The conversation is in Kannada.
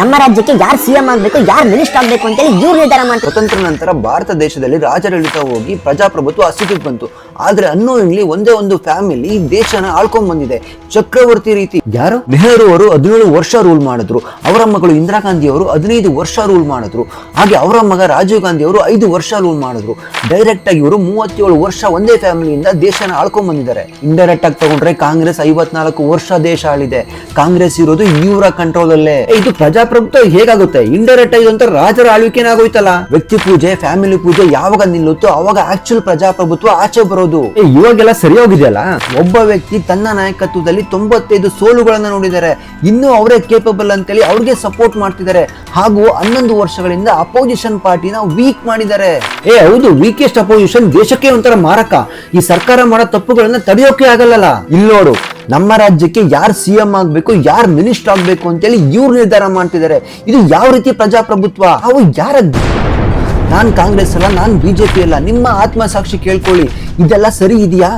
ನಮ್ಮ ರಾಜ್ಯಕ್ಕೆ ಯಾರು ಸಿಎಂ ಆಗ್ಬೇಕು, ಯಾರು ಮಿನಿಸ್ಟರ್ ಆಗ್ಬೇಕು ಅಂತೇಳಿ ಇವ್ರು ನಿರ್ಧಾರ ಮಾಡ್ತಾರೆ. ಸ್ವತಂತ್ರ ನಂತರ ಭಾರತ ದೇಶದಲ್ಲಿ ರಾಜಾಡಳಿತ ಹೋಗಿ ಪ್ರಜಾಪ್ರಭುತ್ವ ಅಸ್ತಿತ್ವಕ್ಕೆ ಬಂತು. ಆದ್ರೆ ಅನ್ನೋಯಿಂಗ್ಲಿ ಒಂದೇ ಒಂದು ಫ್ಯಾಮಿಲಿ ದೇಶನ ಆಳ್ಕೊಂಡ್ ಬಂದಿದೆ, ಚಕ್ರವರ್ತಿ ರೀತಿ. ಯಾರು? ನೆಹರು ಅವರು 17 ವರ್ಷ ರೂಲ್ ಮಾಡಿದ್ರು. ಅವರ ಮಗಳು ಇಂದಿರಾ ಗಾಂಧಿ ಅವರು 15 ವರ್ಷ ರೂಲ್ ಮಾಡಿದ್ರು. ಹಾಗೆ ಅವರ ಮಗ ರಾಜೀವ್ ಗಾಂಧಿ ಅವರು 5 ವರ್ಷ ರೂಲ್ ಮಾಡಿದ್ರು. ಡೈರೆಕ್ಟ್ ಆಗಿ ಇವರು 37 ವರ್ಷ ಒಂದೇ ಫ್ಯಾಮಿಲಿಯಿಂದ ದೇಶನ ಆಳ್ಕೊಂಡ್ ಬಂದಿದ್ದಾರೆ. ಇಂಡೈರೆಕ್ಟ್ ಆಗಿ ತಗೊಂಡ್ರೆ ಕಾಂಗ್ರೆಸ್ 54 ವರ್ಷ ದೇಶ ಆಳಿದೆ. ಕಾಂಗ್ರೆಸ್ ಇರೋದು ಇವರ ಕಂಟ್ರೋಲ್ ಅಲ್ಲೇ. ಇದು ಪ್ರಜಾಪ್ರಭುತ್ವ ಹೇಗಾಗುತ್ತೆ? ಇಂಡೈರೆಕ್ಟ್ ಆಗಿ ಅಂತ ರಾಜರ ಆಳ್ವಿಕೆನೇ ಆಗೋಯ್ತಲ್ಲ. ವ್ಯಕ್ತಿ ಪೂಜೆ, ಫ್ಯಾಮಿಲಿ ಪೂಜೆ ಯಾವಾಗ ನಿಲ್ಲುತ್ತೋ ಅವಾಗ ಆಕ್ಚುಲ್ ಪ್ರಜಾಪ್ರಭುತ್ವ ಆಚೆ ಬರೋದು. ಇವಾಗೆಲ್ಲ ಸರಿ ಹೋಗಿದೆಯಲ್ಲ. ಒಬ್ಬ ವ್ಯಕ್ತಿ ತನ್ನ ನಾಯಕತ್ವದಲ್ಲಿ 95 ಸೋಲುಗಳನ್ನ ನೋಡಿದ್ದಾರೆ. ಇನ್ನು ಅವರೇ ಕೇಪಬಲ್ ಅಂತೇಳಿ ಅವ್ರಿಗೆ ಸಪೋರ್ಟ್ ಮಾಡ್ತಿದ್ದಾರೆ. ಹಾಗೂ 11 ವರ್ಷಗಳಿಂದ ಅಪೋಸಿಷನ್ ಪಾರ್ಟಿನ ವೀಕ್ ಮಾಡಿದ್ದಾರೆ. ಹೌದು, ವೀಕೆಸ್ಟ್ ಅಪೋಸಿಷನ್ ದೇಶಕ್ಕೆ ಒಂಥರ ಮಾರಕ. ಈ ಸರ್ಕಾರ ಮಾಡೋ ತಪ್ಪುಗಳನ್ನ ತಡೆಯೋಕೆ ಆಗಲ್ಲ. ಇಲ್ಲಿ ನೋಡು, ನಮ್ಮ ರಾಜ್ಯಕ್ಕೆ ಯಾರು ಸಿಎಂ ಆಗ್ಬೇಕು, ಯಾರು ಮಿನಿಸ್ಟರ್ ಆಗ್ಬೇಕು ಅಂತೇಳಿ ಇವ್ರು ನಿರ್ಧಾರ ಮಾಡ್ತಿದ್ದಾರೆ. ಇದು ಯಾವ ರೀತಿ ಪ್ರಜಾಪ್ರಭುತ್ವ? ಅವು ಯಾರ? ನಾನ್ ಕಾಂಗ್ರೆಸ್ ಅಲ್ಲ, ನಾನ್ ಬಿಜೆಪಿ ಅಲ್ಲ. ನಿಮ್ಮ ಆತ್ಮಸಾಕ್ಷಿ ಕೇಳ್ಕೊಳ್ಳಿ, ಇದೆಲ್ಲ ಸರಿ ಇದೆಯಾ?